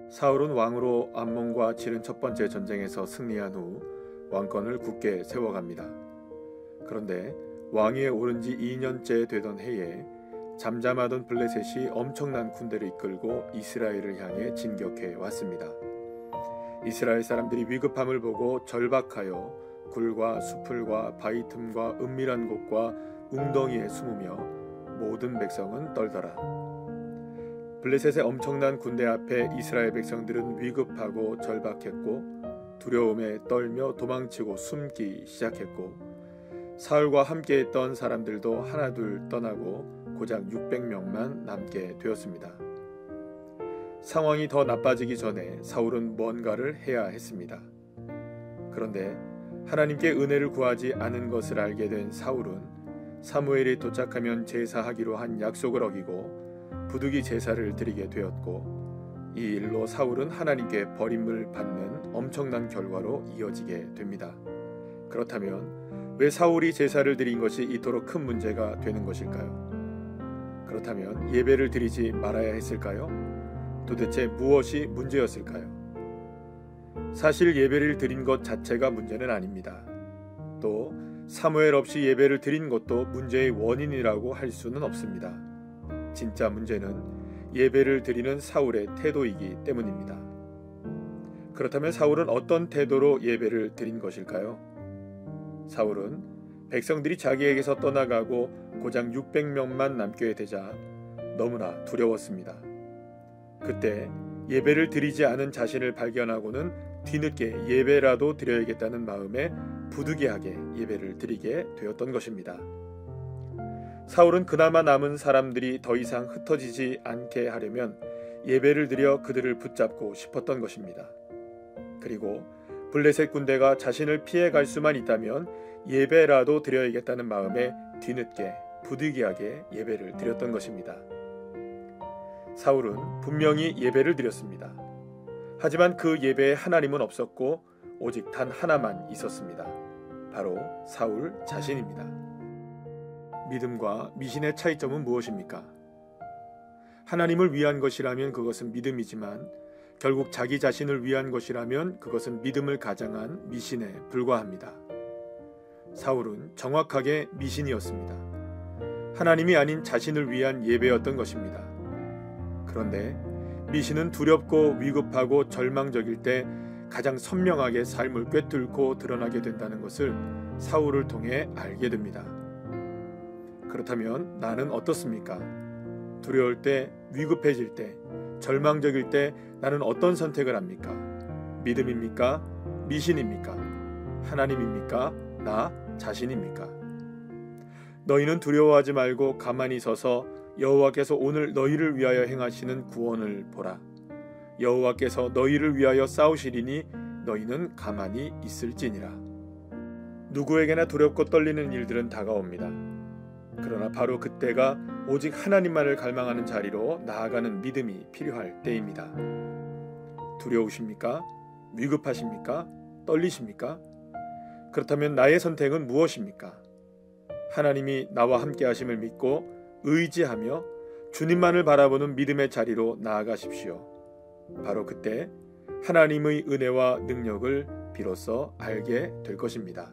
사울은 왕으로 암몬과 치른 첫 번째 전쟁에서 승리한 후 왕권을 굳게 세워갑니다. 그런데 왕위에 오른 지 2년째 되던 해에 잠잠하던 블레셋이 엄청난 군대를 이끌고 이스라엘을 향해 진격해 왔습니다. 이스라엘 사람들이 위급함을 보고 절박하여 굴과 수풀과 바위 틈과 은밀한 곳과 웅덩이에 숨으며 모든 백성은 떨더라. 블레셋의 엄청난 군대 앞에 이스라엘 백성들은 위급하고 절박했고 두려움에 떨며 도망치고 숨기 시작했고 사울과 함께했던 사람들도 하나둘 떠나고 고작 600명만 남게 되었습니다. 상황이 더 나빠지기 전에 사울은 뭔가를 해야 했습니다. 그런데 하나님께 은혜를 구하지 않은 것을 알게 된 사울은 사무엘이 도착하면 제사하기로 한 약속을 어기고 부득이 제사를 드리게 되었고 이 일로 사울은 하나님께 버림을 받는 엄청난 결과로 이어지게 됩니다. 그렇다면 왜 사울이 제사를 드린 것이 이토록 큰 문제가 되는 것일까요? 그렇다면 예배를 드리지 말아야 했을까요? 도대체 무엇이 문제였을까요? 사실 예배를 드린 것 자체가 문제는 아닙니다. 또 사무엘 없이 예배를 드린 것도 문제의 원인이라고 할 수는 없습니다. 진짜 문제는 예배를 드리는 사울의 태도이기 때문입니다. 그렇다면 사울은 어떤 태도로 예배를 드린 것일까요? 사울은 백성들이 자기에게서 떠나가고 고작 600명만 남게 되자 너무나 두려웠습니다. 그때 예배를 드리지 않은 자신을 발견하고는 뒤늦게 예배라도 드려야겠다는 마음에 부득이하게 예배를 드리게 되었던 것입니다. 사울은 그나마 남은 사람들이 더 이상 흩어지지 않게 하려면 예배를 드려 그들을 붙잡고 싶었던 것입니다. 그리고 블레셋 군대가 자신을 피해갈 수만 있다면 예배라도 드려야겠다는 마음에 뒤늦게 부득이하게 예배를 드렸던 것입니다. 사울은 분명히 예배를 드렸습니다. 하지만 그 예배에 하나님은 없었고 오직 단 하나만 있었습니다. 바로 사울 자신입니다. 믿음과 미신의 차이점은 무엇입니까? 하나님을 위한 것이라면 그것은 믿음이지만 결국 자기 자신을 위한 것이라면 그것은 믿음을 가장한 미신에 불과합니다. 사울은 정확하게 미신이었습니다. 하나님이 아닌 자신을 위한 예배였던 것입니다. 그런데 미신은 두렵고 위급하고 절망적일 때 가장 선명하게 삶을 꿰뚫고 드러나게 된다는 것을 사울을 통해 알게 됩니다. 그렇다면 나는 어떻습니까? 두려울 때, 위급해질 때, 절망적일 때 나는 어떤 선택을 합니까? 믿음입니까? 미신입니까? 하나님입니까? 나 자신입니까? 너희는 두려워하지 말고 가만히 서서 여호와께서 오늘 너희를 위하여 행하시는 구원을 보라. 여호와께서 너희를 위하여 싸우시리니 너희는 가만히 있을지니라. 누구에게나 두렵고 떨리는 일들은 다가옵니다. 그러나 바로 그때가 오직 하나님만을 갈망하는 자리로 나아가는 믿음이 필요할 때입니다. 두려우십니까? 위급하십니까? 떨리십니까? 그렇다면 나의 선택은 무엇입니까? 하나님이 나와 함께 하심을 믿고 의지하며 주님만을 바라보는 믿음의 자리로 나아가십시오. 바로 그때 하나님의 은혜와 능력을 비로소 알게 될 것입니다.